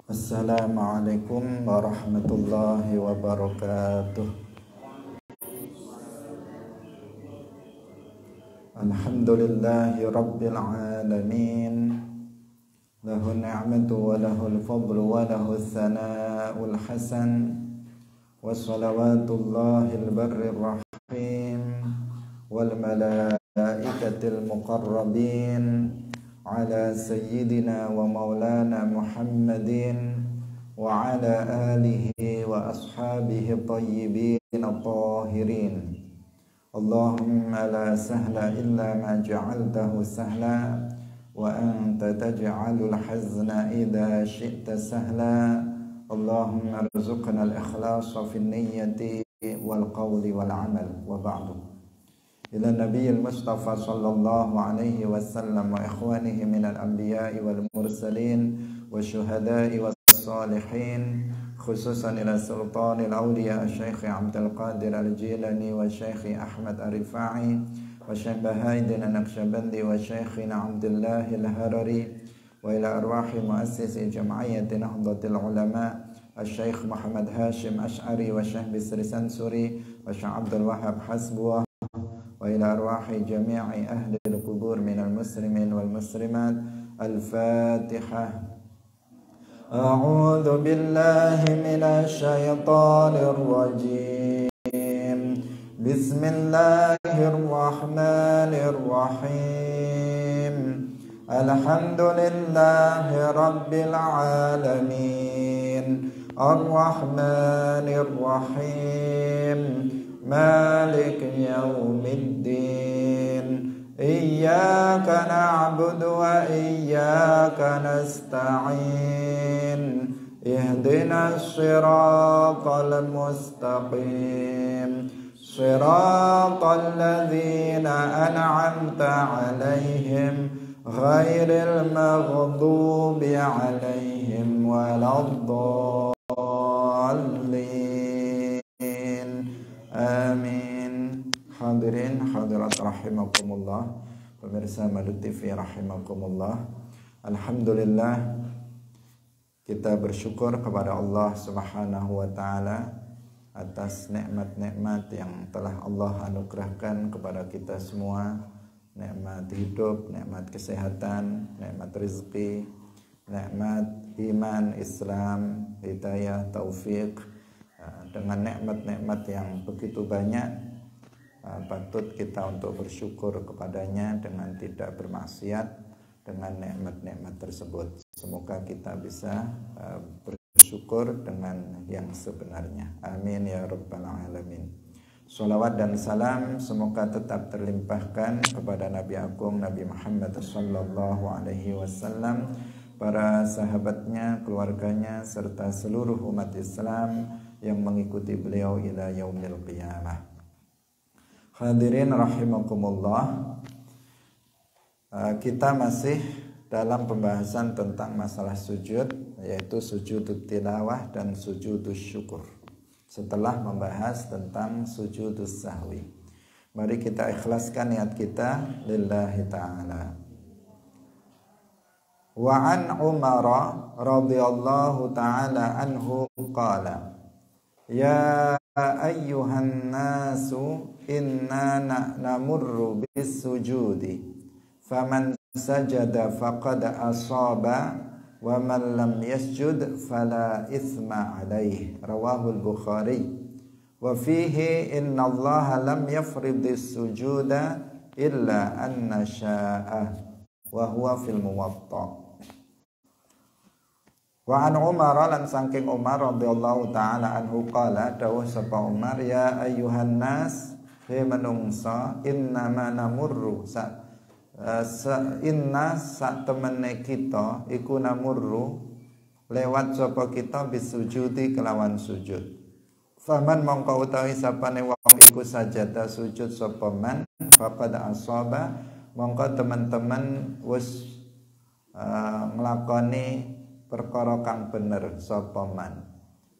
Assalamualaikum warahmatullahi wabarakatuh. Alhamdulillahi rabbil alamin. Lahu ni'matu wa lahul fadlu wa lahu tsana'ul hasan. Wa salawatullahil barrir rahim wal malaikatil muqarrabin ala sayyidina wa maulana Muhammadin wa ala alihi wa ashabihi tayyibin tahirin. Allahumma la sahla illa ma ja'altahu sahla wa anta taj'alul hazna idha syi'ta sahla. Allahumma arzuqna al-ikhlasa fin niyyati wal qawli wal amal wa ba'du. Ila nabiyil mustafa sallallahu alaihi wasallam wa ikhwanihi minal anbiya'i wal mursalin wa syuhada'i was salihin, khususan ila sultanil awliya Syekh Abdul Qadir Al-Jilani wa Syekh Ahmad Ar-Rifai wa Syekh Bahaidin An-Naqsyabandi wa Syekhina Abdullah Al-Harari wa ila arwahi muassisi jam'iyyati Nahdlatul Ulama Syekh Muhammad Hashim Ash'ari wa Syekh Bisri Sansuri wa Syekh Abdul Wahab Hasbuah wa ila arwahi jami'i ahli al-qubur minal muslimin wal muslimat. Al-Fatihah. A'udzu billahi minasy syaithanir rajim. Bismillahirrahmanirrahim. Alhamdulillahi rabbil alamin. Ar-Rahmanir Rahim. Malik yaumiddin. Iyyaka na'budu wa iyyaka nasta'in. Ihdinas siratal mustaqim. Siratal ladzina an'amta 'alaihim ghairil maghdubi 'alaihim waladdallin. Amin. Hadirin hadirat rahimakumullah, pemirsa Madu TV rahimakumullah. Alhamdulillah, kita bersyukur kepada Allah Subhanahu wa taala atas nikmat-nikmat yang telah Allah anugerahkan kepada kita semua. Nikmat hidup, nikmat kesehatan, nikmat rezeki, nikmat iman, Islam, hidayah, taufik. Dengan nikmat-nikmat yang begitu banyak, patut kita untuk bersyukur kepadanya dengan tidak bermaksiat dengan nikmat-nikmat tersebut. Semoga kita bisa bersyukur dengan yang sebenarnya. Amin ya rabbal alamin. Salawat dan salam semoga tetap terlimpahkan kepada Nabi Agung Nabi Muhammad sallallahu alaihi wasallam, para sahabatnya, keluarganya, serta seluruh umat Islam yang mengikuti beliau ila yaumil qiyamah. Hadirin rahimakumullah, kita masih dalam pembahasan tentang masalah sujud, yaitu sujud tilawah dan sujud syukur. Setelah membahas tentang sujud sahwi, mari kita ikhlaskan niat kita lillahi ta'ala. Wa an Umar radhiyallahu ta'ala anhu qala, ya ayyuhan nasu inna namurru bis sujudi faman sajada faqad asaba wa man lam yasjud fala ithma alaih. Rawahul Bukhari. Wa fihi inna Allah lam yafridis sujuda illa anna sya'ah wa huwa fil muwatta. Wa an Umar, lan saking Umar radhiyallahu ta'ala anhu qala, dawuh sapa Umar, ya ayyuhan nas, he manungsa, innama namurru inna sak temene kita iku namurru lewat sapa kita bisujudi kelawan sujud. Faman mongko utawi sapane wong iku sajada sujud sapa man faqad asaba, mongko teman-teman wis nglakoni perkara kang bener sapa man.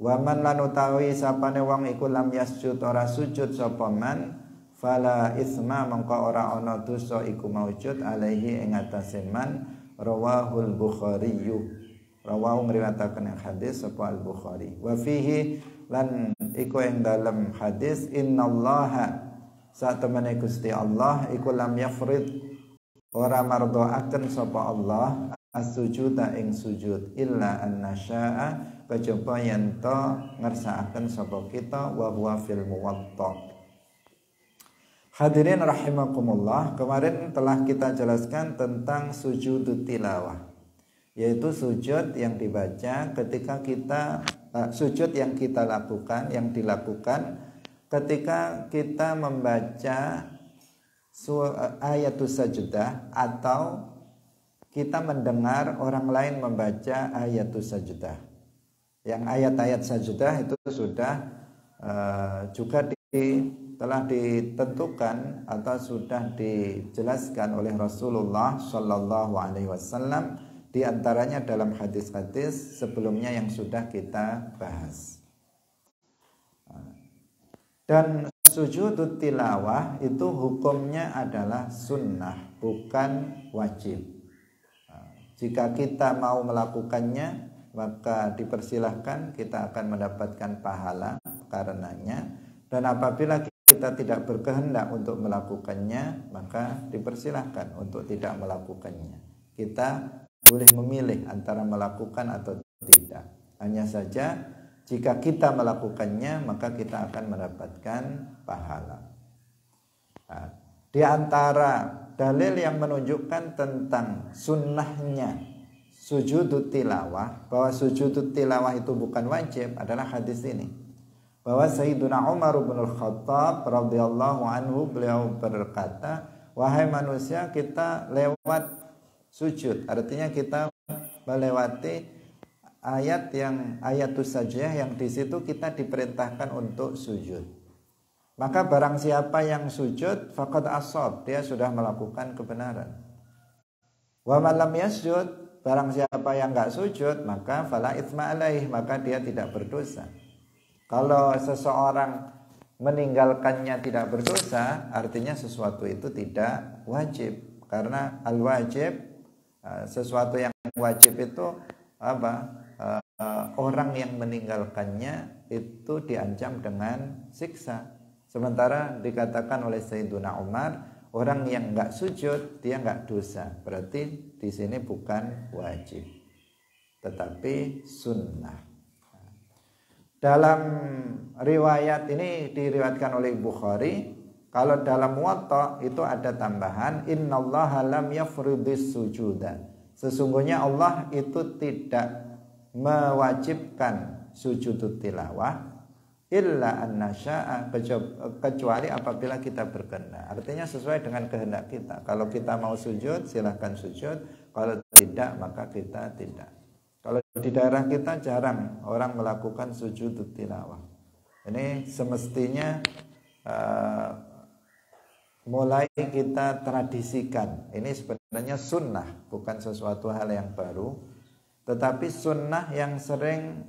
Waman lan utawi sapane wong iku lam yasjud ora sujud sapa man, fala isma mongko ora ana dosa iku maujud alaihi ing atase man. Rawahul Bukhari. Rawahu ngriwayataken yang hadis sapa Al-Bukhari. Wa fihi lan iku ing dalam hadis innallaha saat temene Gusti Allah iku lam yafrid ora mardhaaken sapa Allah as-sujuda ing sujud illa annasya'a kejaba yen to ngersakaken sapa kita wa huwa fil muwatta. Hadirin rahimakumullah, kemarin telah kita jelaskan tentang sujud tilawah, yaitu sujud yang dibaca ketika kita sujud yang kita lakukan, yang dilakukan ketika kita membaca ayatus sajdah atau kita mendengar orang lain membaca ayatus sajdah. Yang ayat-ayat sajdah itu sudah juga telah ditentukan atau sudah dijelaskan oleh Rasulullah Shallallahu Alaihi Wasallam, di antaranya dalam hadis-hadis sebelumnya yang sudah kita bahas. Dan sujud tilawah itu hukumnya adalah sunnah, bukan wajib. Jika kita mau melakukannya, maka dipersilahkan, kita akan mendapatkan pahala karenanya. Dan apabila kita tidak berkehendak untuk melakukannya, maka dipersilahkan untuk tidak melakukannya. Kita boleh memilih antara melakukan atau tidak. Hanya saja jika kita melakukannya, maka kita akan mendapatkan pahala. Nah, di antara dalil yang menunjukkan tentang sunnahnya sujud tilawah, bahwa sujud tilawah itu bukan wajib, adalah hadis ini. Bahwa Sayyiduna Umar bin Al-Khattab radhiyallahu anhu, beliau berkata, wahai manusia, kita lewat sujud, artinya kita melewati ayatus sajdah yang di situ kita diperintahkan untuk sujud. Maka barang siapa yang sujud faqad ashab, dia sudah melakukan kebenaran. Wa man lam yasjud, barang siapa yang enggak sujud, maka fala itsma alaih, maka dia tidak berdosa. Kalau seseorang meninggalkannya tidak berdosa, artinya sesuatu itu tidak wajib. Karena al-wajib, sesuatu yang wajib itu apa? Orang yang meninggalkannya itu diancam dengan siksa. Sementara dikatakan oleh Sayyiduna Umar, orang yang enggak sujud dia enggak dosa. Berarti di sini bukan wajib, tetapi sunnah. Dalam riwayat ini diriwayatkan oleh Bukhari, kalau dalam Muwatta itu ada tambahan innallaha lam yafridis sujuda. Sesungguhnya Allah itu tidak mewajibkan sujud tilawah illa annasya'a, kecuali apabila kita berkehendak. Artinya sesuai dengan kehendak kita. Kalau kita mau sujud, silahkan sujud. Kalau tidak, maka kita tidak. Kalau di daerah kita jarang orang melakukan sujud tilawah. Ini semestinya mulai kita tradisikan. Ini sebenarnya sunnah, bukan sesuatu hal yang baru, tetapi sunnah yang sering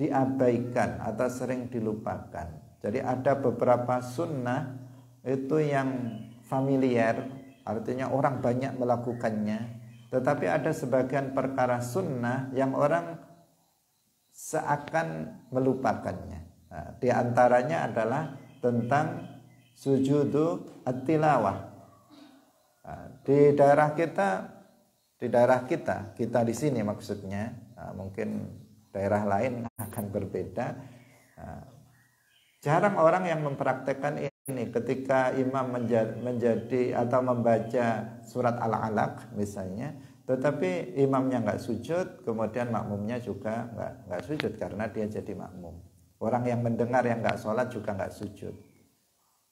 diabaikan atau sering dilupakan. Jadi ada beberapa sunnah itu yang familiar, artinya orang banyak melakukannya. Tetapi ada sebagian perkara sunnah yang orang seakan melupakannya. Nah, di antaranya adalah tentang sujudu at-tilawah. Nah, di daerah kita di sini maksudnya, mungkin daerah lain akan berbeda. Nah, jarang orang yang mempraktekkan ini ketika imam menjadi atau membaca surat Al-Alaq misalnya, tetapi imamnya nggak sujud, kemudian makmumnya juga nggak sujud karena dia jadi makmum. Orang yang mendengar yang nggak sholat juga nggak sujud.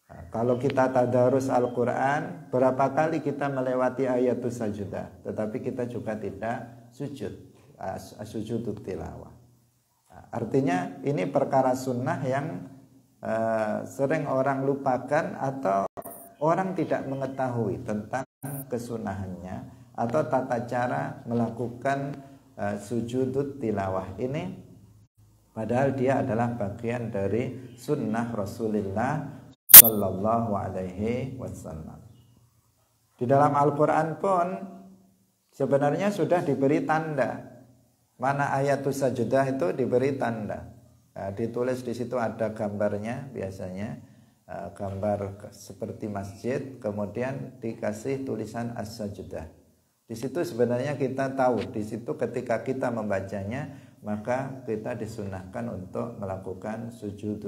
Nah, kalau kita tadarus Al-Quran, berapa kali kita melewati ayatus sajdah, tetapi kita juga tidak sujud, sujud tilawah. Nah, artinya ini perkara sunnah yang sering orang lupakan atau orang tidak mengetahui tentang kesunahannya atau tata cara melakukan sujud tilawah ini, padahal dia adalah bagian dari sunnah Rasulullah Sallallahu Alaihi Wasallam. Di dalam Al-Quran pun sebenarnya sudah diberi tanda Mana ayatus sajudah itu diberi tanda. Ditulis di situ ada gambarnya biasanya, gambar seperti masjid, kemudian dikasih tulisan as-sajudah. Di situ sebenarnya kita tahu, di situ ketika kita membacanya maka kita disunahkan untuk melakukan sujud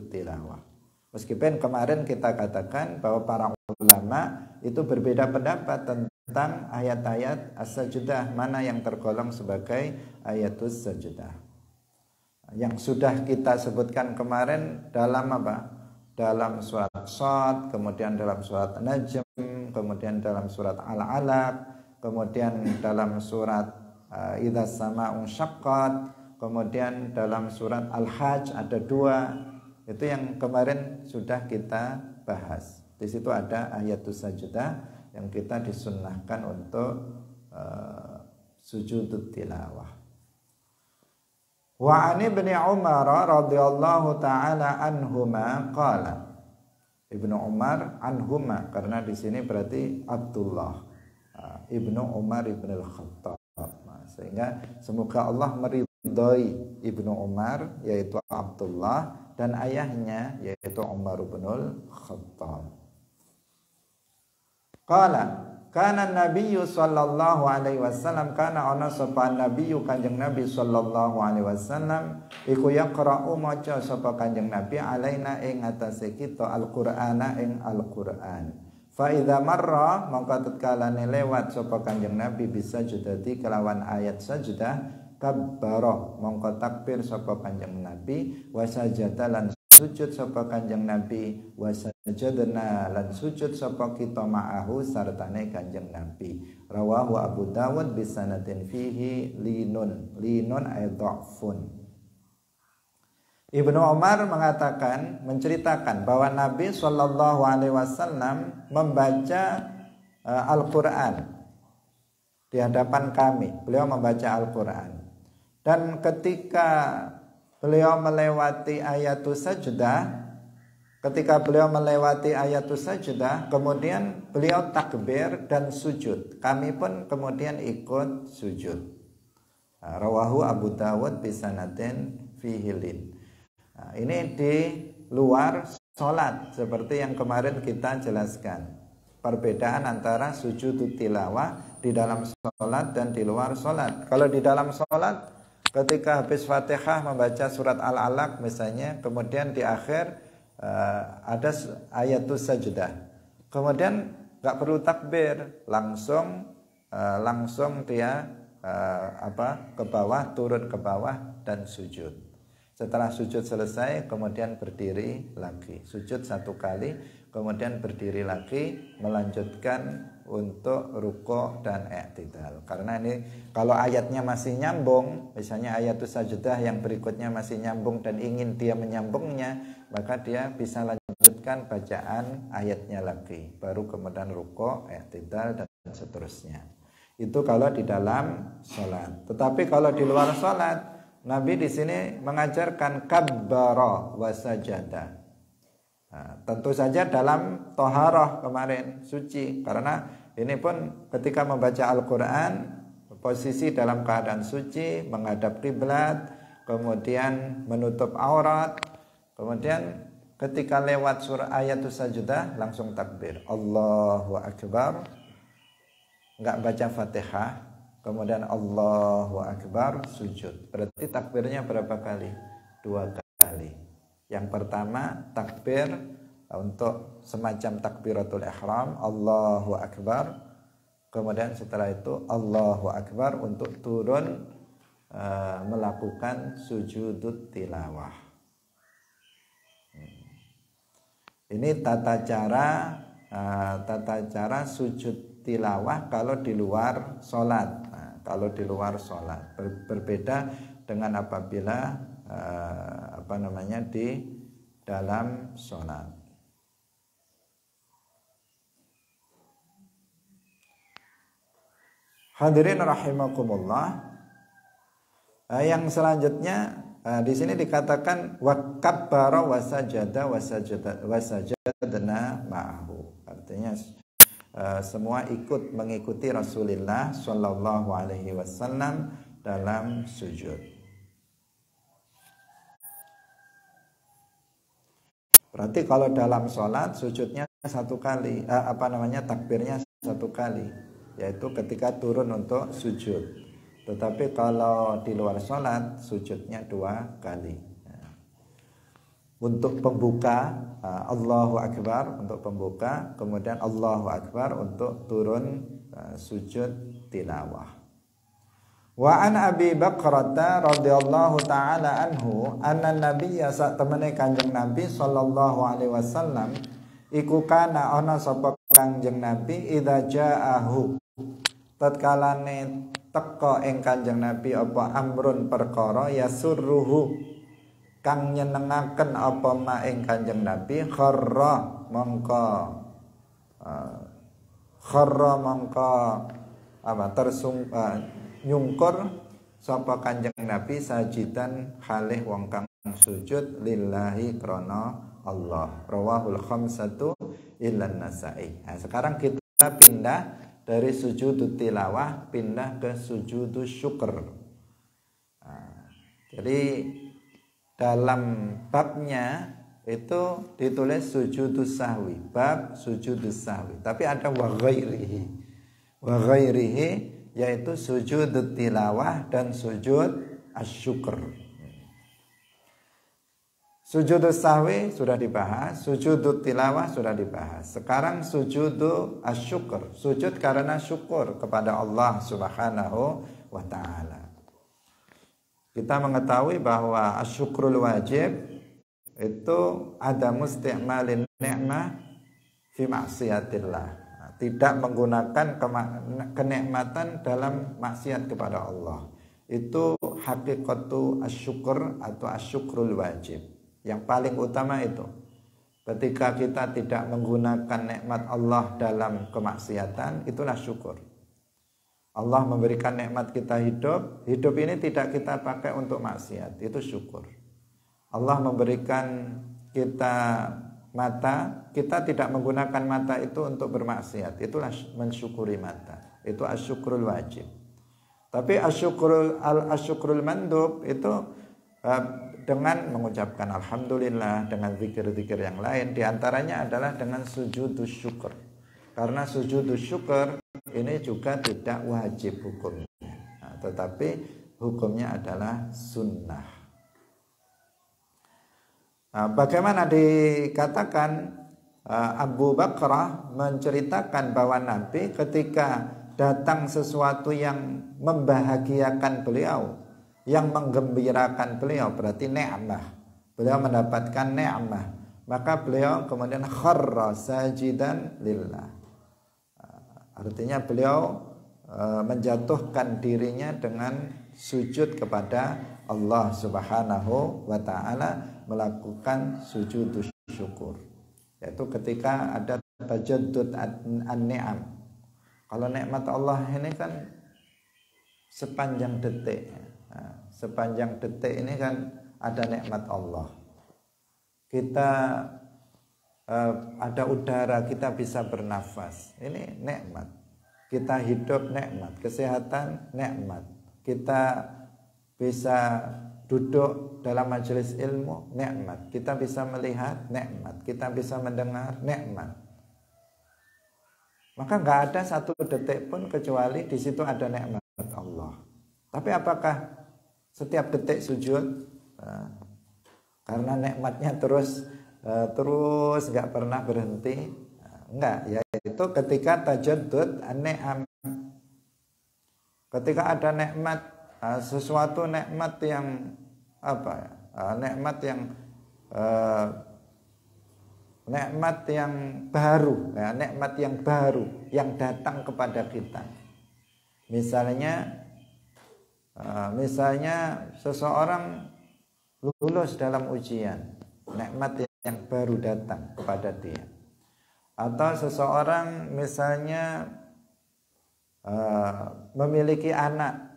tilawah. Meskipun kemarin kita katakan bahwa para ulama itu berbeda pendapat tentang ayat-ayat as-sajudah, mana yang tergolong sebagai ayatus sajudah. Yang sudah kita sebutkan kemarin dalam apa? Dalam surat Shad, kemudian dalam surat Najm, kemudian dalam surat Al-Alaq, kemudian dalam surat Idza Sama'un Syaqqat, kemudian dalam surat Al-Hajj ada 2. Itu yang kemarin sudah kita bahas. Di situ ada ayatus sajudah yang kita disunnahkan untuk sujud tilawah. Wa an Ibnu Umar radhiyallahu taala anhuma qala. Ibnu Umar anhuma karena di sini berarti Abdullah. Ibnu Umar Ibnu Al-Khattab. Sehingga semoga Allah meridhai Ibnu Umar yaitu Abdullah dan ayahnya yaitu Umar bin Al-Khattab. Qala kana nabiyyu sallallahu alaihi wasallam kana ana sapa nabiyyu kanjeng nabi sallallahu alaihi wasallam iku yaqra'u maca sapa kanjeng nabi alaina ing atase kita Al-Qur'ana ing Al-Qur'an. Fa idza marra mongko tatkalane lewat sapa kanjeng nabi bisa judati kelawan ayat sajudah kabbara mongko takbir sapa kanjeng nabi wa sajada lan sujud sapa kanjeng nabi wa sajadna lan sujud sapa kita ma'ahu sartane kanjeng nabi. Rawahu Abu Dawud bisanadin fihi linun ay dha'fun. Ibnu Umar menceritakan bahwa Nabi Shallallahu Alaihi Wasallam membaca Al-Quran di hadapan kami. Beliau membaca Al-Quran dan ketika beliau melewati ayatus sajudah, kemudian beliau takbir dan sujud. Kami pun kemudian ikut sujud. Rawahu Abu Dawud bisanadin fihi lin. Nah, ini di luar sholat seperti yang kemarin kita jelaskan. Perbedaan antara sujud tilawah di dalam sholat dan di luar sholat. Kalau di dalam sholat ketika habis Fatihah membaca surat Al-Alaq misalnya, kemudian di akhir ada ayatus sajudah. Kemudian nggak perlu takbir, langsung dia ke bawah, turun ke bawah dan sujud. Setelah sujud selesai kemudian berdiri lagi, sujud 1 kali, kemudian berdiri lagi melanjutkan untuk ruku' dan i'tidal. Karena ini kalau ayatnya masih nyambung, misalnya ayatus sajudah yang berikutnya masih nyambung dan ingin dia menyambungnya, maka dia bisa lanjutkan bacaan ayatnya lagi, baru kemudian ruku', i'tidal dan seterusnya. Itu kalau di dalam sholat. Tetapi kalau di luar sholat, Nabi di sini mengajarkan kabbara wa sajada. Nah, tentu saja dalam toharoh kemarin suci, karena ini pun ketika membaca Al-Quran posisi dalam keadaan suci, menghadap kiblat, kemudian menutup aurat, kemudian ketika lewat surah ayatus sajudah langsung takbir Allahu Akbar, enggak baca Fatihah, kemudian Allahu Akbar sujud. Berarti takbirnya berapa kali? 2 kali. Yang pertama takbir untuk semacam takbiratul ihram Allahu Akbar. Kemudian setelah itu Allahu Akbar untuk turun melakukan sujud tilawah. Ini tata cara sujud tilawah kalau di luar sholat. Kalau di luar sholat berbeda dengan apabila di dalam sholat. Hadirin rahimakumullah. Yang selanjutnya di sini dikatakan wa kabbara wa sajada wa sajadna ma'ahu. Artinya semua mengikuti Rasulullah Shallallahu Alaihi Wasallam dalam sujud. Berarti kalau dalam sholat sujudnya satu kali, takbirnya satu kali, yaitu ketika turun untuk sujud. Tetapi kalau di luar sholat sujudnya 2 kali. Untuk pembuka Allahu Akbar untuk pembuka, kemudian Allahu Akbar untuk turun sujud tilawah. Wa an Abi Bakrah radhiyallahu taala anhu anna nabiyya sak temene Kanjeng Nabi sallallahu alaihi wasallam iku kana ana sapa Kanjeng Nabi idza ja'ahu tatkalane teka ing Kanjeng Nabi apa amrun perkara yasurruhu kang nyenengaken apa ma ing Kanjeng Nabi kharra mongko nyungkur sapa Kanjeng Nabi sajidan halih wong kang sujud lillahi krana Allah. Rawahul khamsatu illan Nasa'i. Nah, sekarang kita pindah dari sujud tilawah pindah ke sujud syukur. Nah, jadi dalam babnya itu ditulis sujud sahwi, bab sujud sahwi. Tapi ada wa ghairihi yaitu sujud tilawah dan sujud asyukur. Sujud sahwi sudah dibahas, sujud tilawah sudah dibahas. Sekarang sujud asyukur, sujud karena syukur kepada Allah Subhanahu wa taala. Kita mengetahui bahwa asyukrul wajib itu ada musti'malin ni'mah fi maksiatillah. Tidak menggunakan kenikmatan dalam maksiat kepada Allah. Itu hakikatu asyukur atau asyukrul wajib. Yang paling utama itu. Ketika kita tidak menggunakan nikmat Allah dalam kemaksiatan, itulah syukur. Allah memberikan nikmat kita hidup. Hidup ini tidak kita pakai untuk maksiat. Itu syukur. Allah memberikan kita mata, kita tidak menggunakan mata itu untuk bermaksiat. Itulah mensyukuri mata. Itu asyukrul wajib. Tapi asyukrul mandub itu dengan mengucapkan alhamdulillah, dengan zikir-zikir yang lain. Di antaranya adalah dengan sujud syukur. Karena sujud syukur ini juga tidak wajib hukumnya. Nah, tetapi hukumnya adalah sunnah. Nah, bagaimana dikatakan Abu Bakrah menceritakan bahwa Nabi ketika datang sesuatu yang membahagiakan beliau, yang menggembirakan beliau, berarti ni'mah. Beliau mendapatkan ni'mah, maka beliau kemudian kharra sajidan lillah. Artinya beliau menjatuhkan dirinya dengan sujud kepada Allah Subhanahu wa taala, melakukan sujud syukur. Yaitu ketika ada tajaddud an-ni'am. Kalau nikmat Allah ini kan sepanjang detik. Nah, sepanjang detik ini kan ada nikmat Allah. Kita ada udara, kita bisa bernafas. Ini nikmat. Kita hidup nikmat, kesehatan nikmat. Kita bisa duduk dalam majelis ilmu nikmat. Kita bisa melihat nikmat. Kita bisa mendengar nikmat. Maka nggak ada satu detik pun kecuali di situ ada nikmat Allah. Tapi apakah setiap detik sujud? Karena nikmatnya terus nggak pernah berhenti? Enggak, yaitu ketika tajaddud an-ni'am. Ketika ada nikmat, sesuatu nikmat yang nikmat yang baru, ya, nikmat yang baru yang datang kepada kita. Misalnya seseorang lulus dalam ujian, nikmat yang baru datang kepada dia. Atau seseorang misalnya memiliki anak,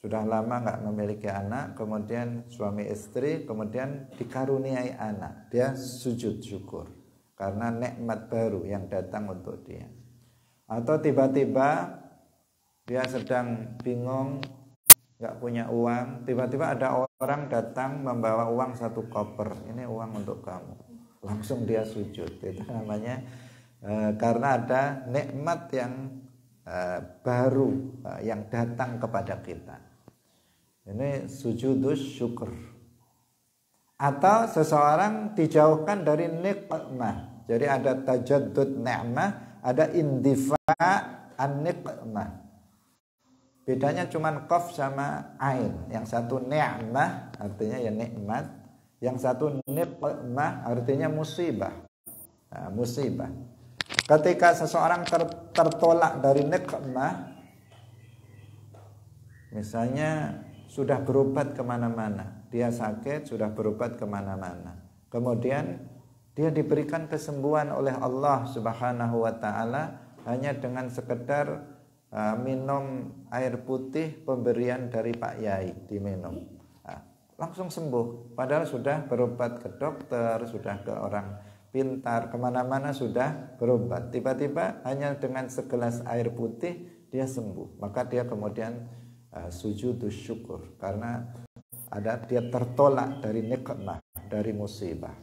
sudah lama nggak memiliki anak, kemudian suami istri, kemudian dikaruniai anak, dia sujud syukur karena nikmat baru yang datang untuk dia. Atau tiba-tiba dia sedang bingung nggak punya uang, tiba-tiba ada orang datang membawa uang 1 koper, ini uang untuk kamu, langsung dia sujud. Itu namanya karena ada nikmat yang baru yang datang kepada kita. Ini sujudus syukur. Atau seseorang dijauhkan dari nikmah, jadi ada tajaddud ni'mah, ada indifa an-nikmah. Bedanya cuma qaf sama ain. Yang satu ni'mah artinya ya nikmat, yang satu nikmah artinya musibah. Nah, musibah. Ketika seseorang tertolak dari nikmah, misalnya sudah berobat kemana-mana, dia sakit sudah berobat kemana-mana, kemudian dia diberikan kesembuhan oleh Allah Subhanahu wa Ta'ala hanya dengan sekedar minum air putih pemberian dari Pak Yai, diminum, langsung sembuh. Padahal sudah berobat ke dokter, sudah ke orang pintar, kemana-mana sudah berobat. Tiba-tiba hanya dengan segelas air putih dia sembuh. Maka dia kemudian sujudus syukur, karena dia tertolak dari nikmah, dari musibah.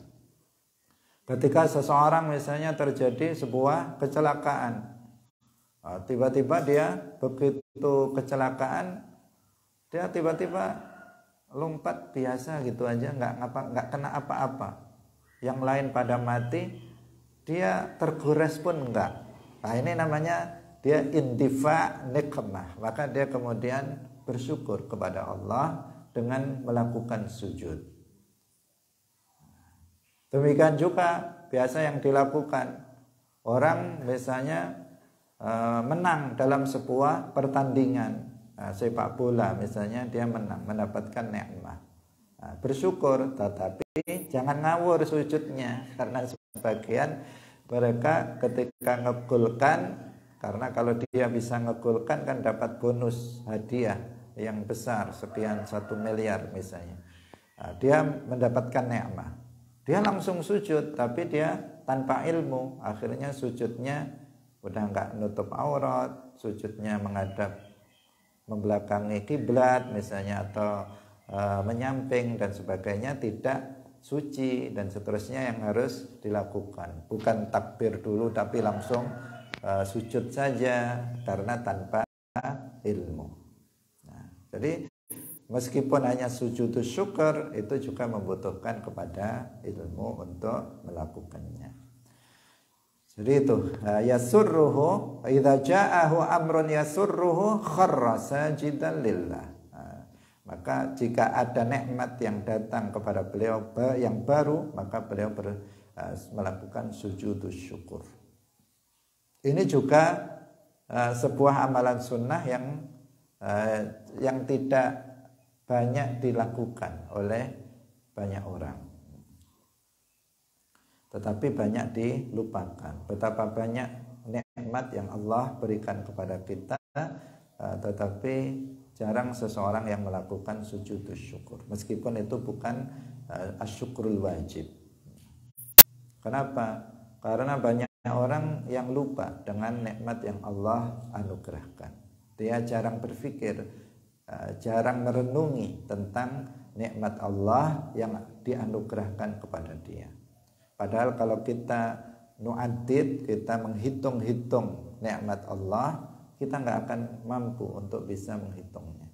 Ketika seseorang misalnya terjadi sebuah kecelakaan, tiba-tiba dia begitu kecelakaan, dia tiba-tiba lompat biasa gitu aja, nggak kena apa-apa. Yang lain pada mati, dia tergores pun enggak. Nah, ini namanya dia indifa nikmah. Maka dia kemudian bersyukur kepada Allah dengan melakukan sujud. Demikian juga biasa yang dilakukan orang misalnya menang dalam sebuah pertandingan sepak bola, misalnya dia menang, mendapatkan nikmat, bersyukur, tetapi jangan ngawur sujudnya, karena sebagian mereka ketika ngegolkan, karena kalau dia bisa ngegolkan kan dapat bonus hadiah yang besar sekian 1 miliar misalnya, dia mendapatkan nikmat, dia langsung sujud, tapi dia tanpa ilmu, akhirnya sujudnya udah nggak nutup aurat, sujudnya menghadap membelakangi kiblat misalnya, atau menyamping dan sebagainya, tidak suci dan seterusnya yang harus dilakukan. Bukan takbir dulu tapi langsung sujud saja karena tanpa ilmu. Nah, jadi meskipun hanya sujudus syukur, itu juga membutuhkan kepada ilmu untuk melakukannya. Jadi itu yasurruhu idza ja'ahu amrun yasurruhu kharra sajidan lillah. Maka jika ada nikmat yang datang kepada beliau yang baru, maka beliau melakukan sujudus syukur. Ini juga sebuah amalan sunnah yang tidak banyak dilakukan oleh banyak orang, tetapi banyak dilupakan. Betapa banyak nikmat yang Allah berikan kepada kita, tetapi jarang seseorang yang melakukan sujudus syukur, meskipun itu bukan asyukrul wajib. Kenapa? Karena banyak orang yang lupa dengan nikmat yang Allah anugerahkan. Dia jarang berpikir, jarang merenungi tentang nikmat Allah yang dianugerahkan kepada dia. Padahal kalau kita nu'addid, kita menghitung-hitung nikmat Allah, kita nggak akan mampu untuk bisa menghitungnya.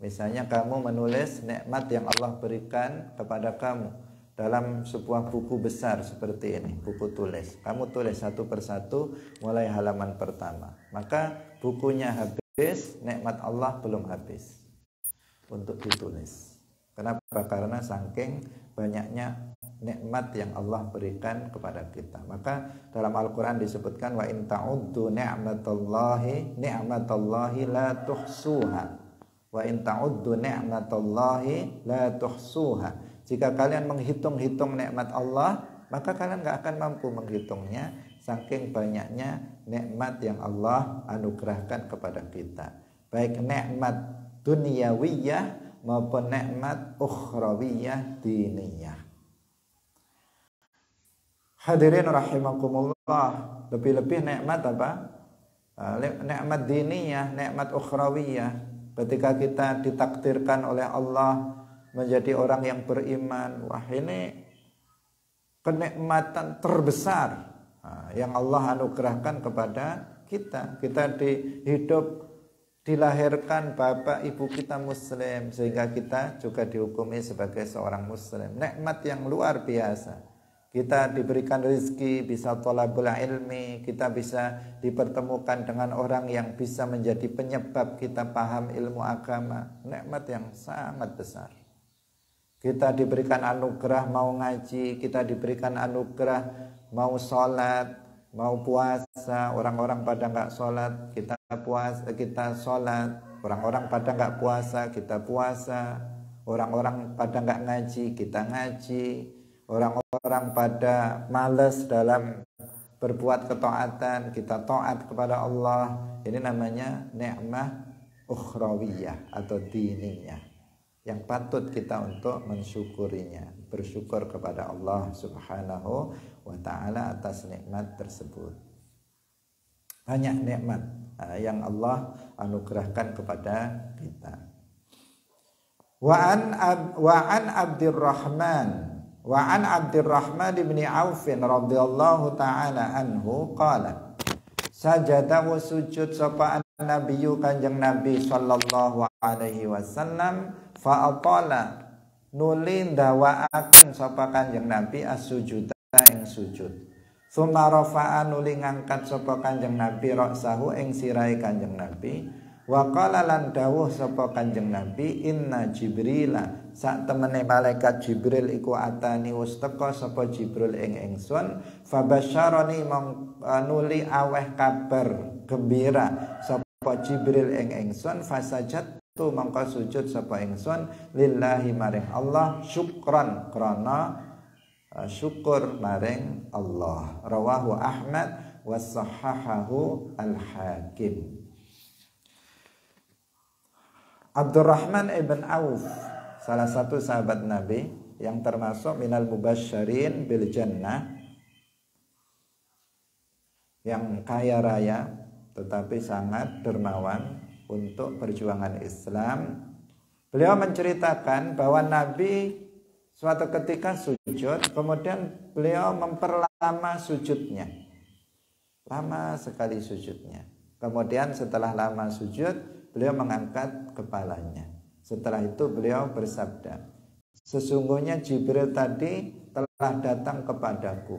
Misalnya kamu menulis nikmat yang Allah berikan kepada kamu dalam sebuah buku besar seperti ini, buku tulis. Kamu tulis satu persatu mulai halaman pertama. Maka bukunya habis, nikmat Allah belum habis untuk ditulis. Kenapa? Karena saking banyaknya nikmat yang Allah berikan kepada kita. Maka dalam Al-Quran disebutkan wa in ta'uddu ni'matallahi la tuhsuha. Wa in ta'uddu ni'matallahi la tuhsuha. Jika kalian menghitung-hitung nikmat Allah, maka kalian gak akan mampu menghitungnya, saking banyaknya nikmat yang Allah anugerahkan kepada kita, baik nikmat dunyawiyah maupun nikmat ukhrawiyah diniyah. Hadirin rahimakumullah, lebih-lebih nikmat apa? Nikmat diniyah, nikmat ukhrawiyah. Ketika kita ditakdirkan oleh Allah menjadi orang yang beriman, wah ini kenikmatan terbesar yang Allah anugerahkan kepada kita. Kita dilahirkan bapak ibu kita muslim, sehingga kita juga dihukumi sebagai seorang muslim. Nikmat yang luar biasa. Kita diberikan rezeki, bisa thalabul ilmi, kita bisa dipertemukan dengan orang yang bisa menjadi penyebab kita paham ilmu agama. Nikmat yang sangat besar. Kita diberikan anugerah mau ngaji, kita diberikan anugerah mau sholat, mau puasa. Orang-orang pada nggak sholat, kita puasa, kita sholat. Orang-orang pada nggak puasa, kita puasa. Orang-orang pada nggak ngaji, kita ngaji. Orang-orang pada malas dalam berbuat ketaatan, kita taat kepada Allah. Ini namanya nikmah ukhrawiyah atau diniyah, yang patut kita untuk mensyukurinya, bersyukur kepada Allah Subhanahu wa ta'ala atas nikmat tersebut. Banyak nikmat yang Allah anugerahkan kepada kita. Wa an Abdurrahman bin Auf radhiyallahu ta'ala anhu qala sajada wa sujud sapa nabiyyu kanjeng Nabi sallallahu alaihi wasallam fa atala nuli ndawaaken sapa kanjeng Nabi as-sujuda ing sujud. Tsumma rafa'a nuli ngangkat sapa kanjeng Nabi ra'sahu ing sirahe kanjeng Nabi. Wa qala lan dawuh sapa kanjeng Nabi inna Jibrila sak temene malaikat Jibril iku atani wis teka sapa Jibril ing ingsun fabasyarani nuli aweh kabar gembira sapa Jibril ing ingsun fasajadtu mangka sujud sapa ingsun lillahi maring Allah syukran krana syukur maring Allah. Rawahu Ahmad wa sahahahu al-Hakim. Abdurrahman ibn Auf, salah satu sahabat Nabi yang termasuk minal mubasysyirin bil jannah, yang kaya raya tetapi sangat dermawan untuk perjuangan Islam. Beliau menceritakan bahwa Nabi suatu ketika sujud, kemudian beliau memperlama sujudnya. Lama sekali sujudnya. Kemudian setelah lama sujud, beliau mengangkat kepalanya. Setelah itu beliau bersabda, sesungguhnya Jibril tadi telah datang kepadaku.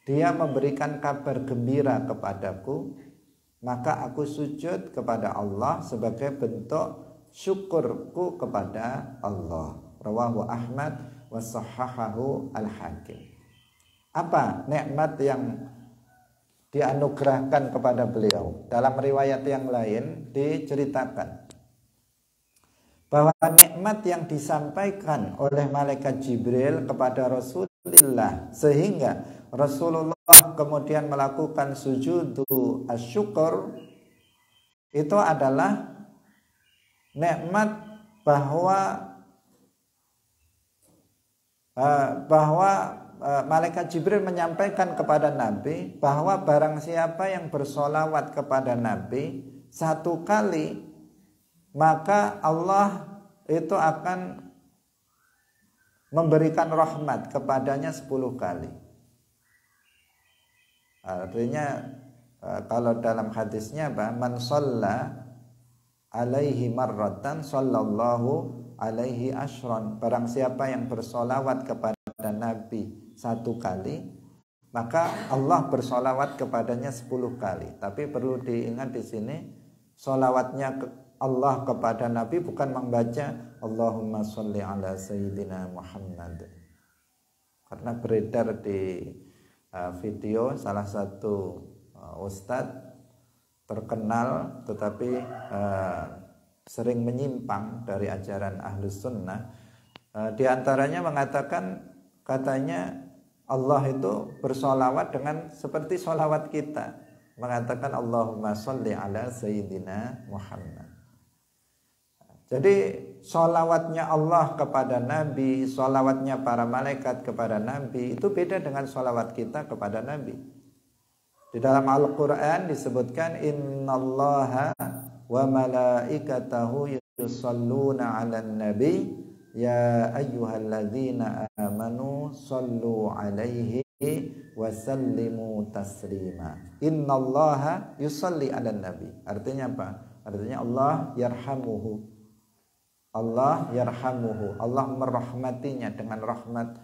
Dia memberikan kabar gembira kepadaku, maka aku sujud kepada Allah sebagai bentuk syukurku kepada Allah. Rawahu Ahmad wa sahahahu al-Hakim. Apa nikmat yang dianugerahkan kepada beliau? Dalam riwayat yang lain diceritakan bahwa nikmat yang disampaikan oleh malaikat Jibril kepada Rasulullah sehingga Rasulullah kemudian melakukan sujudu asyukur itu adalah nikmat bahwa malaikat Jibril menyampaikan kepada Nabi bahwa barang siapa yang bersolawat kepada Nabi satu kali, maka Allah itu akan memberikan rahmat kepadanya 10 kali. Artinya kalau dalam hadisnya apa? Man shalla alaihi marratan sallallahu alaihi asyran. Barang siapa yang bersolawat kepada Nabi satu kali, maka Allah bersolawat kepadanya 10 kali. Tapi perlu diingat di sini, solawatnya Allah kepada Nabi bukan membaca Allahumma sholli ala sayyidina Muhammad. Karena beredar di video salah satu ustadz terkenal tetapi sering menyimpang dari ajaran Ahlus Sunnah. Di antaranya mengatakan, katanya Allah itu bersolawat dengan seperti solawat kita, mengatakan Allahumma sholli ala sayyidina Muhammad. Jadi solawatnya Allah kepada Nabi, solawatnya para malaikat kepada Nabi itu beda dengan solawat kita kepada Nabi. Di dalam Al-Quran disebutkan innallaha wa malaikatahu yusalluna 'alan nabi ya ayyuhalladzina amanu sallu 'alaihi wa sallimu taslima. Innallaha yusalli 'alan nabi. Artinya apa? Artinya Allah yarhamuhu. Allah yarhamuhu. Allah merahmatinya dengan rahmat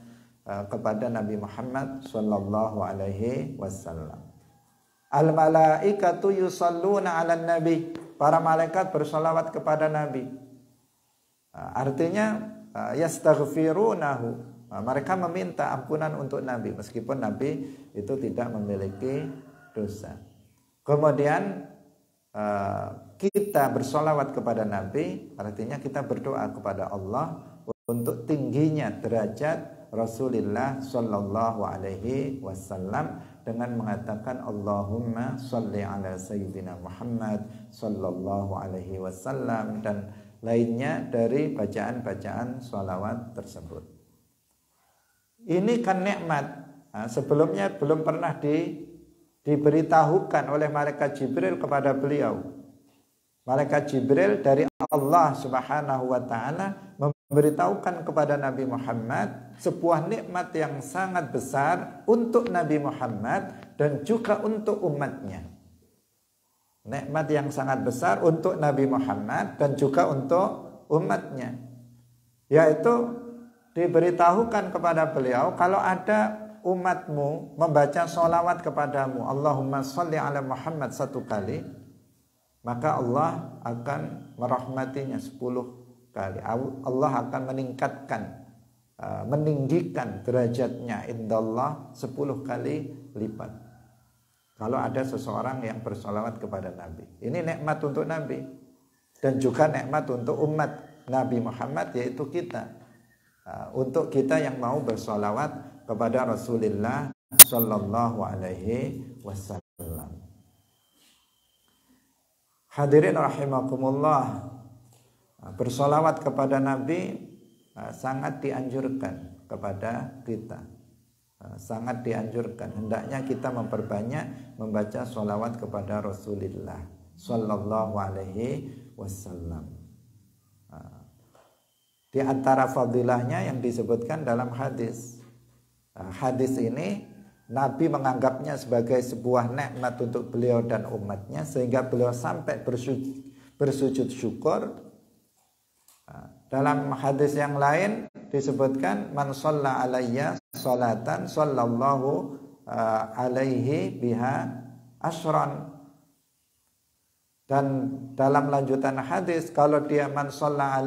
kepada Nabi Muhammad sallallahu alaihi wasallam. Al malaikatu yusalluna 'alan nabi. Para malaikat bersolawat kepada Nabi. Artinya yastaghfirunahu. Mereka meminta ampunan untuk Nabi meskipun Nabi itu tidak memiliki dosa. Kemudian kita bersolawat kepada Nabi, artinya kita berdoa kepada Allah untuk tingginya derajat Rasulullah sallallahu alaihi wasallam dengan mengatakan Allahumma sholli ala sayyidina Muhammad sallallahu alaihi wasallam dan lainnya dari bacaan-bacaan sholawat tersebut. Ini kan nikmat. Sebelumnya belum pernah diberitahukan oleh malaikat Jibril kepada beliau. Malaikat Jibril dari Allah Subhanahu wa taala memberitahukan kepada Nabi Muhammad sebuah nikmat yang sangat besar untuk Nabi Muhammad dan juga untuk umatnya. Nikmat yang sangat besar untuk Nabi Muhammad dan juga untuk umatnya, yaitu diberitahukan kepada beliau kalau ada umatmu membaca sholawat kepadamu Allahumma sholli ala Muhammad 1 kali, maka Allah akan merahmatinya 10 kali. Allah akan meninggikan derajatnya indallah 10 kali lipat kalau ada seseorang yang bersolawat kepada Nabi. Ini nikmat untuk Nabi dan juga nikmat untuk umat Nabi Muhammad, yaitu kita. Untuk kita yang mau bersolawat kepada Rasulullah sallallahu alaihi wasallam. Hadirin rahimakumullah, bersolawat kepada Nabi sangat dianjurkan kepada kita. Sangat dianjurkan. Hendaknya kita memperbanyak membaca sholawat kepada Rasulullah sallallahu alaihi wasallam. Di antara fadilahnya yang disebutkan dalam hadis. Hadis ini Nabi menganggapnya sebagai sebuah nikmat untuk beliau dan umatnya sehingga beliau sampai bersujud syukur. Dalam hadis yang lain disebutkan man shalla alayya sholatan sallallahu alaihi biha asyran. Dan dalam lanjutan hadis kalau dia man shalla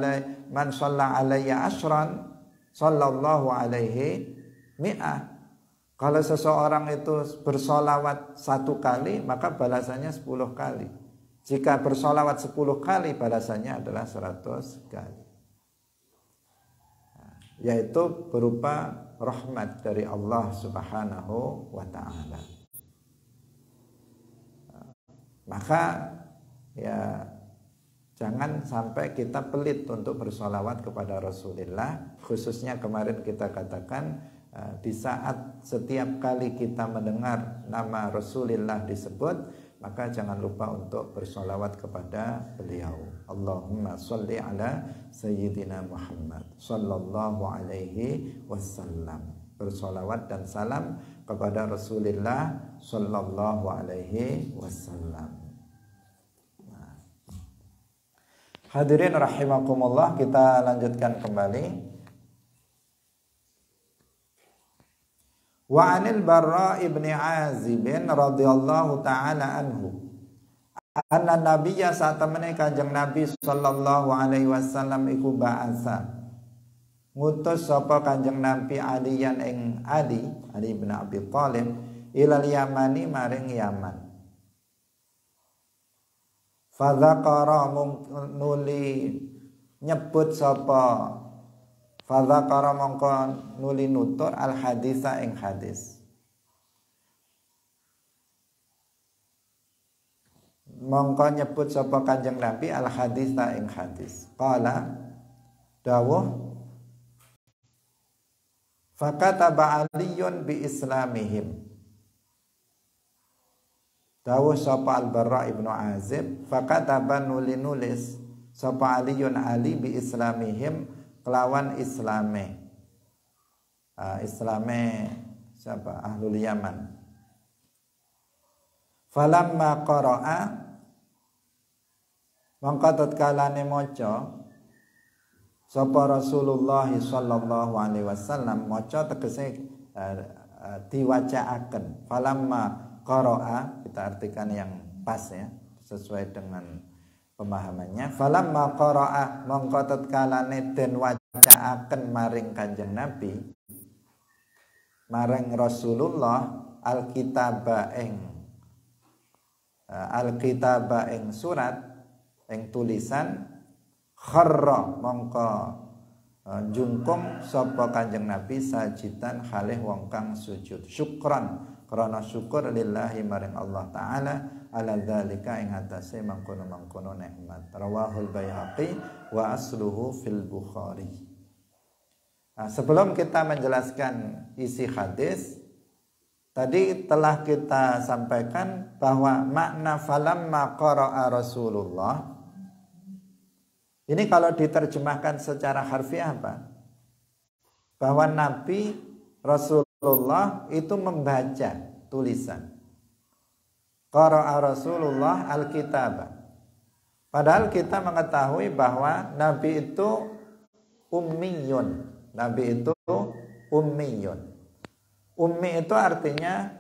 alayya asyran sallallahu alaihi mi'ah. Kalau seseorang itu bersolawat 1 kali maka balasannya 10 kali. Jika bersolawat 10 kali balasannya adalah 100 kali. Yaitu berupa rahmat dari Allah Subhanahu wa ta'ala. Maka ya jangan sampai kita pelit untuk bersolawat kepada Rasulullah. Khususnya kemarin kita katakan di saat setiap kali kita mendengar nama Rasulullah disebut, maka jangan lupa untuk bersolawat kepada beliau. Allahumma sholli ala sayyidina Muhammad sallallahu alaihi wasallam. Bersolawat dan salam kepada Rasulullah sallallahu alaihi wasallam. Hadirin rahimakumullah, kita lanjutkan kembali. Wa 'anil Barra ibni Azib radhiyallahu taala anhu anna nabiyya satamene Kanjeng Nabi sallallahu alaihi wasallam iku ba'asa ngutus sapa Kanjeng Nabi Aliyan ing Ali bin Abi Thalib ilal Yamani maring Yaman. Fadzakara nuli nyebut sapa fadzakara mongko nuli nutur al hadisa ing hadis. Mongko nyebut sapa Kanjeng Nabi al hadisa ing hadis. Qala dawuh fakataba Aliyun bi islamihim. Dawuh sapa Al-Barra ibnu Azib, fakataba nulis sapa Aliun Ali bi islamihim kelawan islame. Islame siapa? Ahlul Yaman. Falamma qara'a mangka tatkalane maca sapa Rasulullah sallallahu alaihi wasallam, maca tegese diwacaaken. Falamma qara'a kita artikan yang pas ya, sesuai dengan pemahamannya. Falamma qara'a mangka tatkalane den wacaaken maring Kanjeng Nabi, maring Rasulullah alkitaba ing surat ing tulisan, kharra mongko jungkung sapa Kanjeng Nabi sajidan halih wong kang sujud syukran krana syukur lillahi maring Allah taala ala dzalika ing atase mangkono-mangkono nikmat. Rawahul Baihaqi wa asluhu fil Bukhari. Sebelum kita menjelaskan isi hadis, tadi telah kita sampaikan bahwa makna falamma qara'a Rasulullah ini kalau diterjemahkan secara harfiah apa? Bahwa Nabi Rasulullah itu membaca tulisan. Qara'a Rasulullah al-kitaba. Padahal kita mengetahui bahwa Nabi itu ummiyun. Nabi itu ummiyun. Ummi itu artinya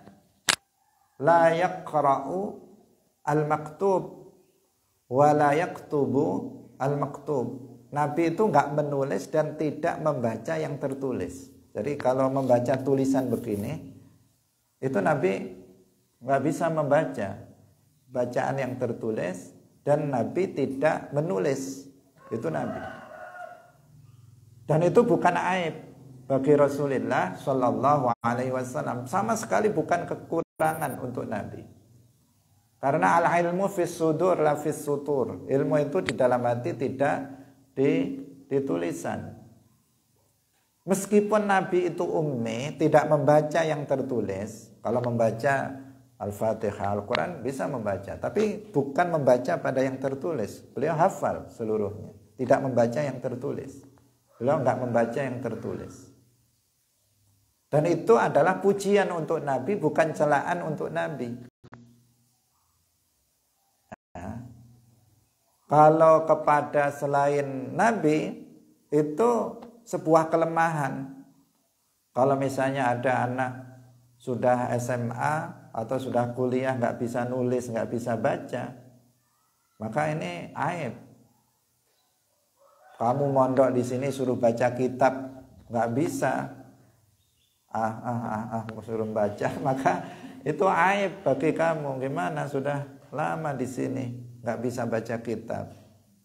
la yaqra'u al-maktub wa la yaktubu al-maktub. Nabi itu enggak menulis dan tidak membaca yang tertulis. Jadi kalau membaca tulisan begini, itu Nabi enggak bisa membaca bacaan yang tertulis, dan Nabi tidak menulis. Itu Nabi. Dan itu bukan aib bagi Rasulullah Shallallahu Alaihi Wasallam, sama sekali bukan kekurangan untuk Nabi. Karena al-ilmu fis sudur la fis sutur. Ilmu itu di dalam hati, tidak di tulisan. Meskipun Nabi itu ummi, tidak membaca yang tertulis. Kalau membaca Al-Fatihah, Al-Quran bisa membaca, tapi bukan membaca pada yang tertulis. Beliau hafal seluruhnya, tidak membaca yang tertulis. Beliau enggak membaca yang tertulis. Dan itu adalah pujian untuk Nabi, bukan celaan untuk Nabi. Nah, kalau kepada selain Nabi, itu sebuah kelemahan. Kalau misalnya ada anak sudah SMA atau sudah kuliah nggak bisa nulis, nggak bisa baca, maka ini aib. Kamu mondok di sini suruh baca kitab nggak bisa, suruh baca, maka itu aib bagi kamu. Gimana sudah lama di sini nggak bisa baca kitab,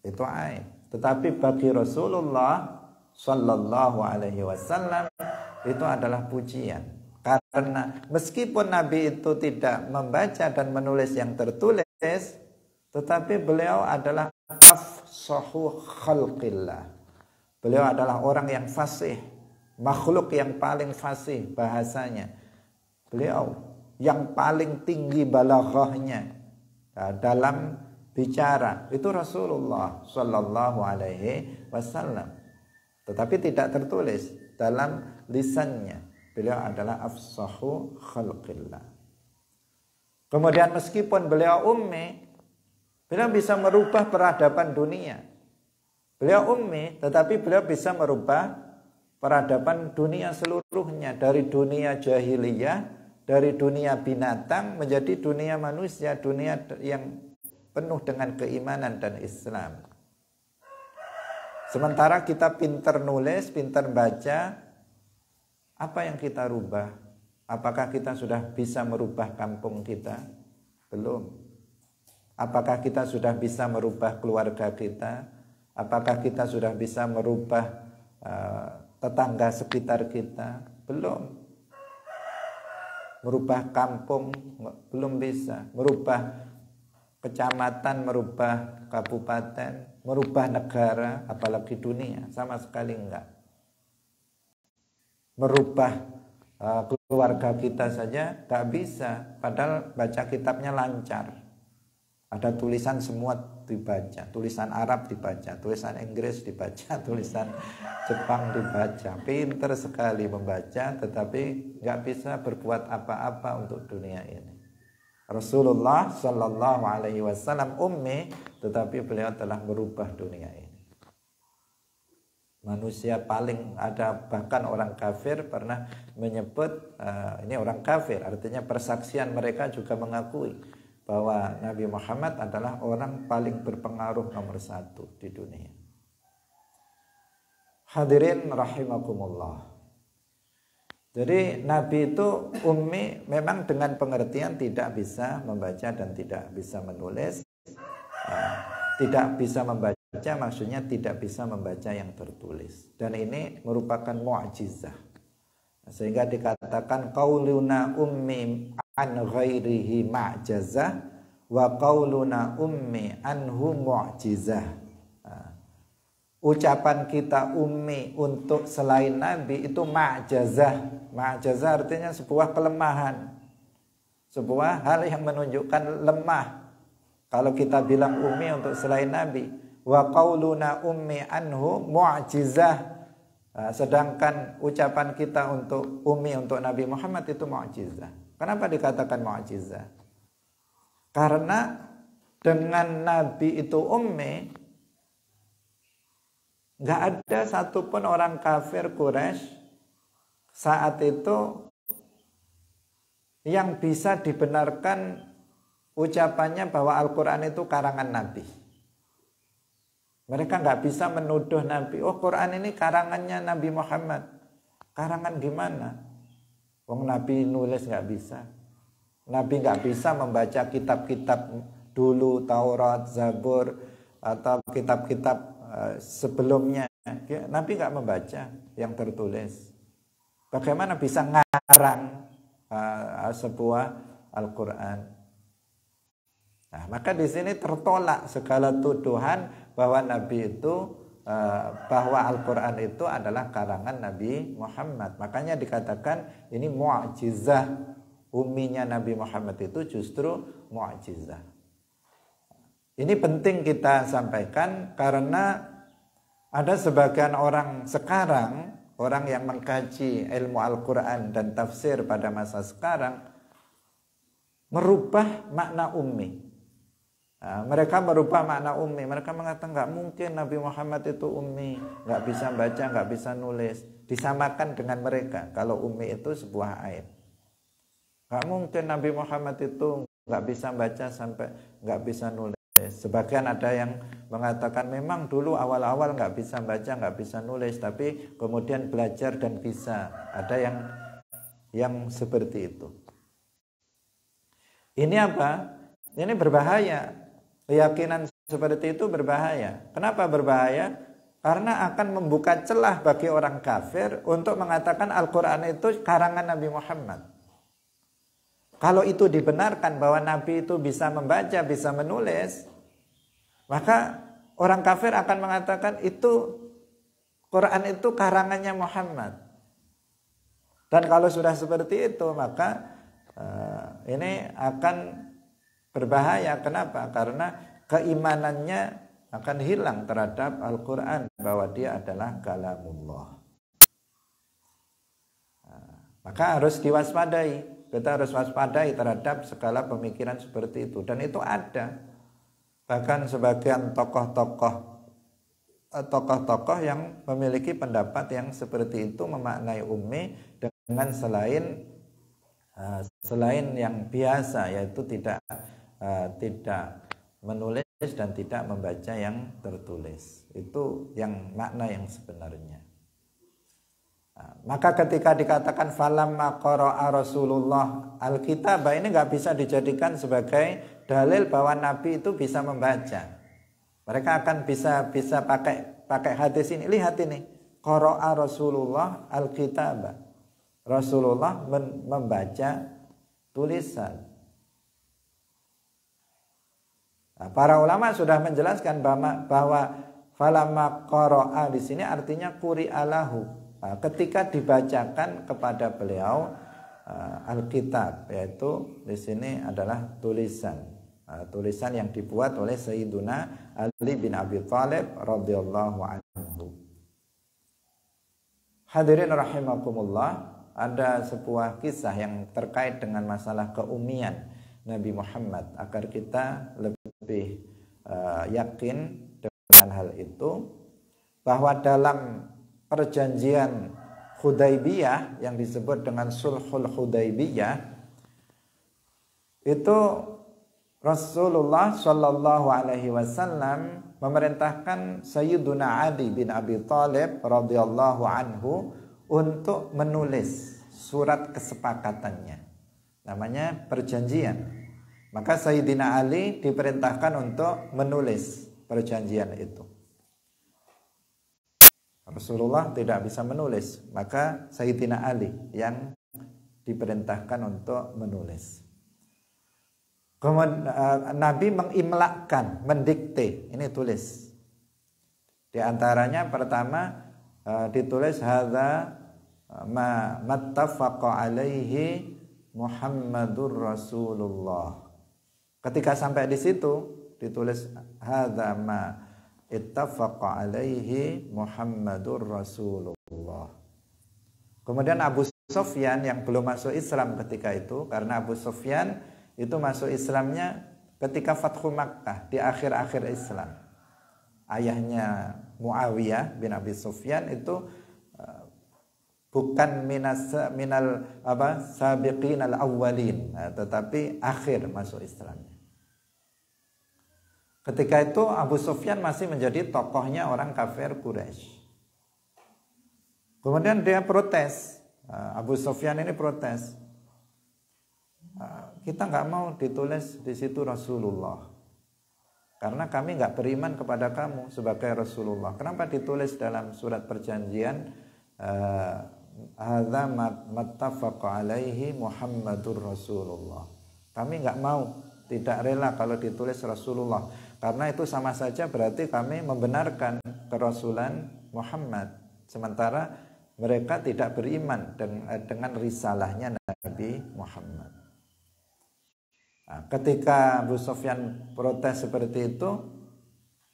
itu aib. Tetapi bagi Rasulullah Sallallahu Alaihi Wasallam itu adalah pujian, karena meskipun Nabi itu tidak membaca dan menulis yang tertulis, tetapi beliau adalah afsahu khalqillah. Beliau adalah orang yang fasih, makhluk yang paling fasih bahasanya. Beliau yang paling tinggi balaghahnya dalam bicara itu Rasulullah Sallallahu Alaihi Wasallam. Tetapi tidak tertulis dalam lisannya. Beliau adalah afsahu khalqillah. Kemudian meskipun beliau ummi, beliau bisa merubah peradaban dunia. Beliau ummi, tetapi beliau bisa merubah peradaban dunia seluruhnya. Dari dunia jahiliyah, dari dunia binatang menjadi dunia manusia, dunia yang penuh dengan keimanan dan Islam. Sementara kita pintar nulis, pintar baca, apa yang kita rubah? Apakah kita sudah bisa merubah kampung kita? Belum. Apakah kita sudah bisa merubah keluarga kita? Apakah kita sudah bisa merubah tetangga sekitar kita? Belum. Merubah kampung belum bisa. Merubah kecamatan, merubah kabupaten, merubah negara, apalagi dunia, sama sekali enggak. Merubah keluarga kita saja nggak bisa, padahal baca kitabnya lancar. Ada tulisan semua dibaca, tulisan Arab dibaca, tulisan Inggris dibaca, tulisan Jepang dibaca. Pinter sekali membaca, tetapi nggak bisa berbuat apa-apa untuk dunia ini. Rasulullah Shallallahu Alaihi Wasallam ummi, tetapi beliau telah merubah dunia ini. Manusia paling ada, bahkan orang kafir pernah menyebut ini orang kafir, artinya persaksian mereka juga mengakui bahwa Nabi Muhammad adalah orang paling berpengaruh nomor 1 di dunia. Hadirin rahimakumullah. Jadi Nabi itu ummi memang dengan pengertian tidak bisa membaca dan tidak bisa menulis. Tidak bisa membaca maksudnya tidak bisa membaca yang tertulis. Dan ini merupakan mu'jizah. Sehingga dikatakan qauluna ummi an ghairihi ma'jazah wa qauluna ummi anhu mu'jizah. Ucapan kita ummi untuk selain Nabi itu ma'jazah. Ma'jazah artinya sebuah kelemahan, sebuah hal yang menunjukkan lemah. Kalau kita bilang ummi untuk selain Nabi, wa qauluna ummi anhu mu'jizah. Sedangkan ucapan kita untuk ummi untuk Nabi Muhammad itu mu'jizah. Kenapa dikatakan mu'jizah? Karena dengan Nabi itu ummi, nggak ada satupun orang kafir Quraisy saat itu yang bisa dibenarkan ucapannya bahwa Al-Quran itu karangan Nabi. Mereka nggak bisa menuduh Nabi, oh Quran ini karangannya Nabi Muhammad. Karangan gimana? Wong Nabi nulis nggak bisa. Nabi nggak bisa membaca kitab-kitab dulu, Taurat, Zabur, atau kitab-kitab sebelumnya. Nabi nggak membaca yang tertulis. Bagaimana bisa ngarang sebuah Al-Quran? Nah, maka di sini tertolak segala tuduhan bahwa Nabi itu bahwa Al-Quran itu adalah karangan Nabi Muhammad. Makanya dikatakan ini mu'jizah. Umminya Nabi Muhammad itu justru mu'jizah. Ini penting kita sampaikan karena ada sebagian orang sekarang, orang yang mengkaji ilmu Al-Quran dan tafsir pada masa sekarang, merubah makna ummi. Mereka merubah makna ummi. Mereka mengatakan nggak mungkin Nabi Muhammad itu ummi, nggak bisa baca, nggak bisa nulis. Disamakan dengan mereka kalau ummi itu sebuah aib. Nggak mungkin Nabi Muhammad itu nggak bisa baca sampai nggak bisa nulis. Sebagian ada yang mengatakan memang dulu awal-awal nggak bisa baca, nggak bisa nulis, tapi kemudian belajar dan bisa. Ada yang seperti itu. Ini apa? Ini berbahaya. Keyakinan seperti itu berbahaya. Kenapa berbahaya? Karena akan membuka celah bagi orang kafir untuk mengatakan Al-Quran itu karangan Nabi Muhammad. Kalau itu dibenarkan bahwa Nabi itu bisa membaca, bisa menulis, maka orang kafir akan mengatakan itu Quran itu karangannya Muhammad. Dan kalau sudah seperti itu, maka ini akan berbahaya. Kenapa? Karena keimanannya akan hilang terhadap Al-Quran bahwa dia adalah kalamullah. Maka harus diwaspadai. Kita harus waspadai terhadap segala pemikiran seperti itu. Dan itu ada. Bahkan sebagian tokoh-tokoh yang memiliki pendapat yang seperti itu memaknai ummi dengan selain yang biasa, yaitu tidak menulis dan tidak membaca yang tertulis. Itu yang makna yang sebenarnya. Maka ketika dikatakan falamma qara'a Rasulullah Alkitab, ini nggak bisa dijadikan sebagai dalil bahwa Nabi itu bisa membaca. Mereka akan bisa pakai hadis ini. Lihat ini, qara'a Rasulullah Alkitab. Rasulullah membaca tulisan. Para ulama sudah menjelaskan bahwa falamma qara'a di sini artinya quri'alahu. ketika dibacakan kepada beliau Alkitab, yaitu di sini adalah tulisan yang dibuat oleh Sayyiduna Ali bin Abi Thalib radhiyallahu anhu. Hadirin rahimakumullah, ada sebuah kisah yang terkait dengan masalah keumian Nabi Muhammad agar kita lebih yakin dengan hal itu, bahwa dalam perjanjian Hudaybiyah yang disebut dengan Sulhul Hudaybiyah itu Rasulullah Shallallahu Alaihi Wasallam memerintahkan Sayyiduna Ali bin Abi Thalib radhiyallahu anhu untuk menulis surat kesepakatannya, namanya perjanjian. Maka Sayyidina Ali diperintahkan untuk menulis perjanjian itu. Rasulullah tidak bisa menulis, maka Sayyidina Ali yang diperintahkan untuk menulis. Kemudian Nabi mengimlakkan, mendikte, ini tulis. Di antaranya pertama ditulis hadza ma mattafaqa alaihi Muhammadur Rasulullah. Ketika sampai di situ ditulis hadza ma ittafaqa alaihi Muhammadur Rasulullah. Kemudian Abu Sufyan yang belum masuk Islam ketika itu, karena Abu Sufyan itu masuk Islamnya ketika Fathu Makkah, di akhir-akhir Islam. Ayahnya Muawiyah bin Abi Sufyan itu bukan minal sabiqinal awwalin, tetapi akhir masuk Islamnya. Ketika itu Abu Sufyan masih menjadi tokohnya orang kafir Quraisy. Kemudian dia protes. Abu Sufyan ini protes. Kita nggak mau ditulis di situ Rasulullah, karena kami nggak beriman kepada kamu sebagai Rasulullah. Kenapa ditulis dalam surat perjanjian hadza mattafaqa alaihi Muhammadur Rasulullah? Kami nggak mau, tidak rela kalau ditulis Rasulullah, karena itu sama saja berarti kami membenarkan kerasulan Muhammad, sementara mereka tidak beriman dengan risalahnya Nabi Muhammad. Nah, ketika Abu Sufyan protes seperti itu,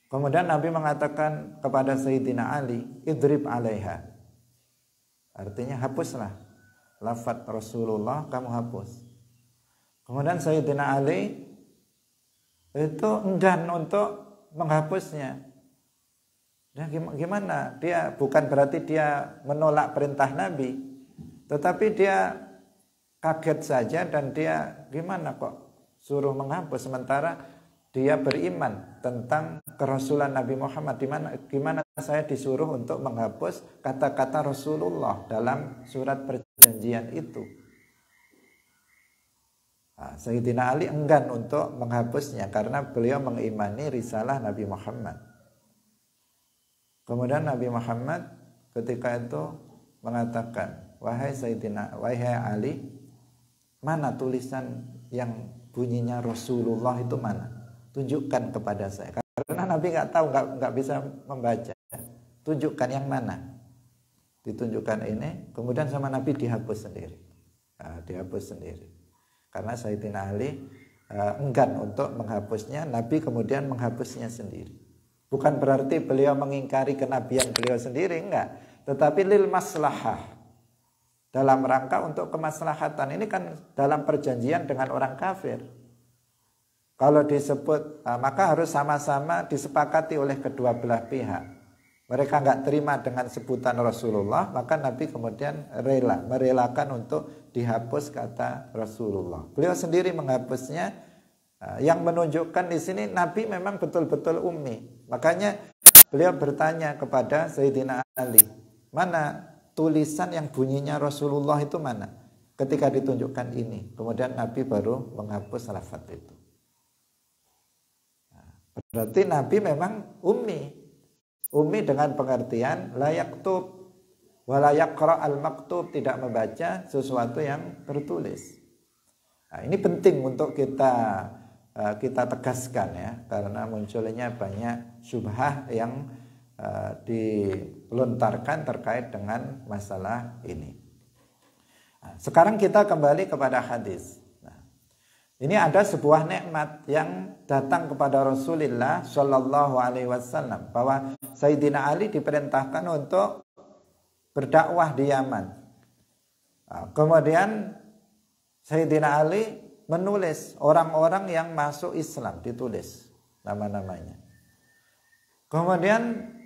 kemudian Nabi mengatakan kepada Sayyidina Ali, idrib alaiha. Artinya hapuslah lafaz Rasulullah, kamu hapus. Kemudian Sayyidina Ali itu enggan untuk menghapusnya. Nah, gimana? Dia bukan berarti dia menolak perintah Nabi, tetapi dia kaget saja dan dia gimana kok suruh menghapus, sementara dia beriman tentang kerasulan Nabi Muhammad. Gimana saya disuruh untuk menghapus kata-kata Rasulullah dalam surat perjanjian itu? Nah, Sayyidina Ali enggan untuk menghapusnya karena beliau mengimani risalah Nabi Muhammad. Kemudian Nabi Muhammad ketika itu mengatakan, wahai Ali, mana tulisan yang bunyinya Rasulullah itu mana? Tunjukkan kepada saya. Karena Nabi nggak tahu, nggak bisa membaca. Tunjukkan yang mana? Ditunjukkan ini, kemudian sama Nabi dihapus sendiri. Dihapus sendiri. Karena Sayyidina Ali enggan untuk menghapusnya, Nabi kemudian menghapusnya sendiri. Bukan berarti beliau mengingkari kenabian beliau sendiri, enggak. Tetapi lil maslahah. Dalam rangka untuk kemaslahatan. Ini kan dalam perjanjian dengan orang kafir. Kalau disebut, maka harus sama-sama disepakati oleh kedua belah pihak. Mereka nggak terima dengan sebutan Rasulullah, maka Nabi kemudian merelakan untuk dihapus kata Rasulullah. Beliau sendiri menghapusnya, yang menunjukkan di sini Nabi memang betul-betul ummi. Makanya beliau bertanya kepada Sayyidina Ali, mana tulisan yang bunyinya Rasulullah itu mana? Ketika ditunjukkan ini, kemudian Nabi baru menghapus lafaz itu. Berarti Nabi memang ummi. Ummi dengan pengertian la yaktub wa la yaqra al-maktub, tidak membaca sesuatu yang tertulis. Nah, ini penting untuk kita tegaskan ya, karena munculnya banyak syubhah yang dilontarkan terkait dengan masalah ini. Nah, sekarang kita kembali kepada hadis. Nah, ini ada sebuah nikmat yang datang kepada Rasulullah Shallallahu Alaihi Wasallam, bahwa Sayyidina Ali diperintahkan untuk berdakwah di Yaman. Nah, kemudian Sayyidina Ali menulis orang-orang yang masuk Islam, ditulis nama-namanya. Kemudian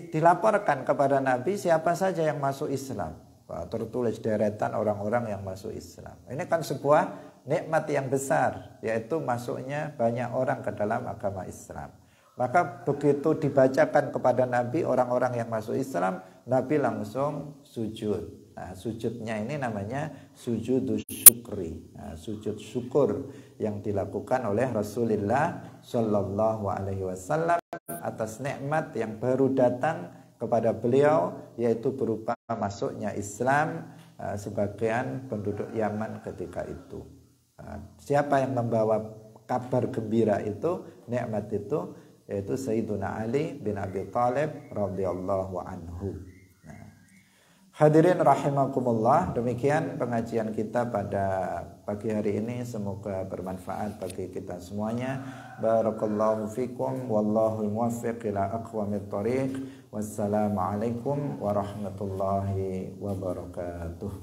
dilaporkan kepada Nabi siapa saja yang masuk Islam. Tertulis deretan orang-orang yang masuk Islam. Ini kan sebuah nikmat yang besar, yaitu masuknya banyak orang ke dalam agama Islam. Maka begitu dibacakan kepada Nabi orang-orang yang masuk Islam, Nabi langsung sujud. Nah, sujudnya ini namanya sujud syukri. Nah, sujud syukur yang dilakukan oleh Rasulullah Shallallahu Alaihi Wasallam atas nikmat yang baru datang kepada beliau, yaitu berupa masuknya Islam sebagian penduduk Yaman ketika itu. Siapa yang membawa kabar gembira itu, nikmat itu, yaitu Sayyiduna Ali bin Abi Thalib radhiyallahu anhu. Hadirin rahimakumullah, demikian pengajian kita pada pagi hari ini, semoga bermanfaat bagi kita semuanya. Barakallahu fikum, wallahul muwaffiq ila aqwamit thoriq. Wassalamualaikum warahmatullahi wabarakatuh.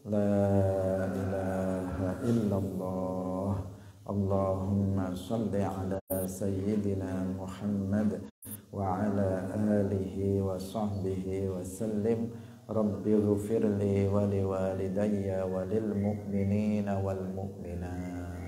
La ilaha illallah. Allahumma salli ala sayyidina Muhammad wa ala alihi wa sahbihi wa sallim. Rabbi ghfirli wa liwalidayya wa lil mu'minina wal mu'minat.